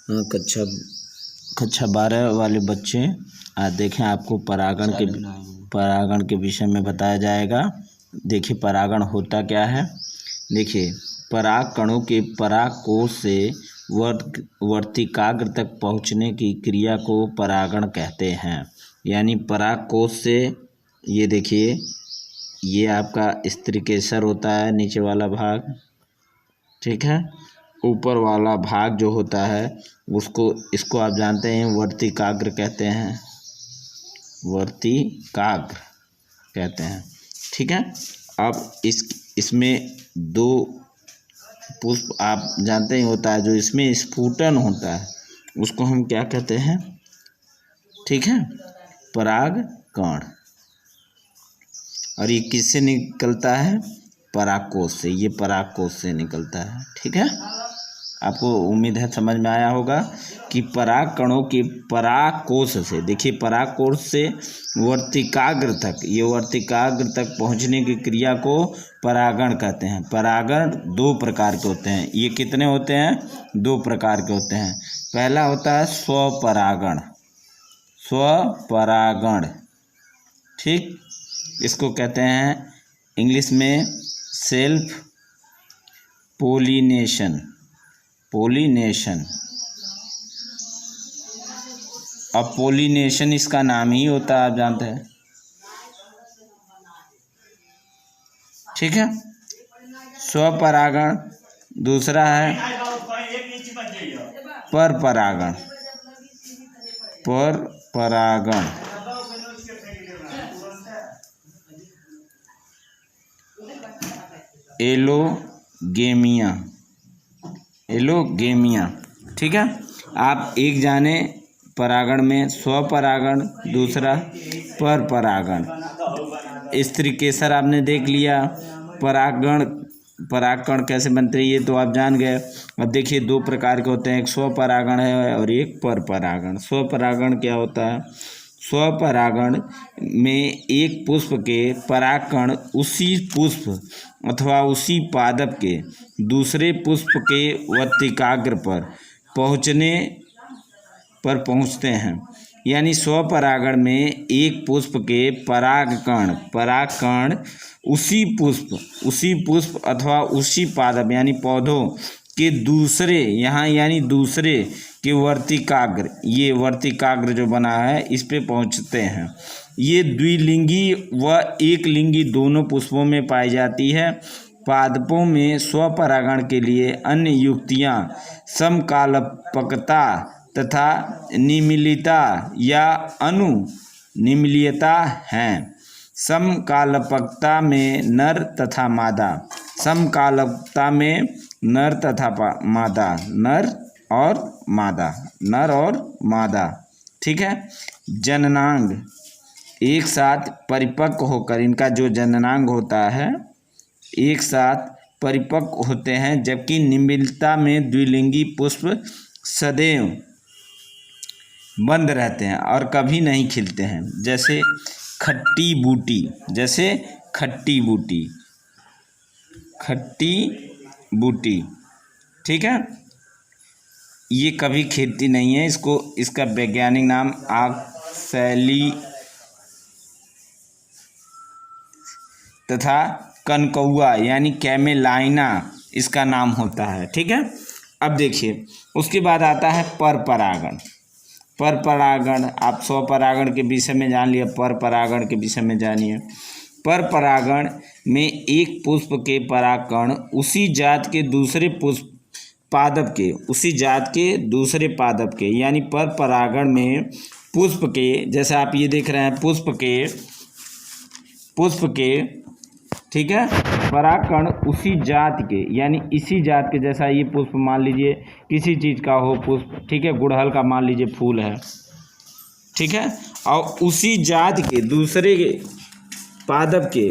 कक्षा 12 वाले बच्चे आज देखें, आपको परागण के विषय में बताया जाएगा। देखिए परागण होता क्या है। देखिए पराग कणों के परागकोश से वर्तिकाग्र तक पहुंचने की क्रिया को परागण कहते हैं। यानी परागकोश से, ये देखिए ये आपका स्त्रीकेसर होता है, नीचे वाला भाग, ठीक है। ऊपर वाला भाग जो होता है इसको आप जानते हैं वर्तिकाग्र कहते हैं, वर्तिकाग्र कहते हैं, ठीक है। अब इसमें दो पुष्प आप जानते ही होता है, जो इसमें स्फुटन होता है उसको हम क्या कहते हैं, ठीक है, परागकण। और ये किससे निकलता है, परागकोश से, ये परागकोश से निकलता है, ठीक है। आपको उम्मीद है समझ में आया होगा कि पराग कणों के परागकोश से, देखिए परागकोश से वर्तिकाग्र तक, ये वर्तिकाग्र तक पहुंचने की क्रिया को परागण कहते हैं। परागण दो प्रकार के होते हैं। ये कितने होते हैं, दो प्रकार के होते हैं। पहला होता है स्वपरागण, स्वपरागण, ठीक, इसको कहते हैं इंग्लिश में सेल्फ पोलिनेशन, पोलिनेशन। अब पोलिनेशन इसका नाम ही होता है, आप जानते हैं, ठीक है। स्वपरागण दूसरा है परपरागण, परपरागण। एलोगेमिया, एलोगेमिया, ठीक है। आप एक जाने परागण में स्वपरागण, दूसरा परपरागण। स्त्रीकेसर आपने देख लिया, परागकण कैसे बनते हैं ये तो आप जान गए। अब देखिए दो प्रकार के होते हैं, एक स्वपरागण है और एक परपरागण। स्वपरागण क्या होता है, स्वपरागण में एक पुष्प के परागकण उसी पुष्प अथवा उसी पादप के दूसरे पुष्प के वर्तिकाग्र पर पहुँचते हैं। यानी स्वपरागण में एक पुष्प के परागकण उसी पुष्प अथवा उसी पादप यानी पौधों के दूसरे, यहाँ यानी दूसरे के वर्तिकाग्र, ये वर्तिकाग्र जो बना है इस पे पहुँचते हैं। ये द्विलिंगी व एक लिंगी दोनों पुष्पों में पाई जाती है। पादपों में स्वपरागण के लिए अन्य युक्तियाँ समकालपकता तथा निमिलिता या अनुनिमिलियता हैं। समकालपकता में नर तथा मादा, समकालपकता में नर तथा मादा, नर और मादा, ठीक है। जननांग एक साथ परिपक्व होकर, इनका जो जननांग होता है एक साथ परिपक्व होते हैं, जबकि निमिलिता में द्विलिंगी पुष्प सदैव बंद रहते हैं और कभी नहीं खिलते हैं, जैसे खट्टी बूटी, ठीक है। ये कभी खिलती नहीं है, इसका वैज्ञानिक नाम ऑक्सैली तथा कनकौआ यानी कैमेलाइना इसका नाम होता है, ठीक है। अब देखिए उसके बाद आता है परपरागण। परपरागण आप स्वपरागण के विषय में जान लिया, परपरागण के विषय में जानिए। परपरागण में एक पुष्प के परागकण उसी जात के दूसरे पादप के यानी परपरागण में पुष्प के, जैसे आप ये देख रहे हैं पुष्प के ठीक है, परागकण उसी जात के यानी इसी जात के, जैसा ये पुष्प मान लीजिए किसी चीज़ का हो पुष्प, ठीक है, गुड़हल का मान लीजिए फूल है, ठीक है, और उसी जात के दूसरे पादप के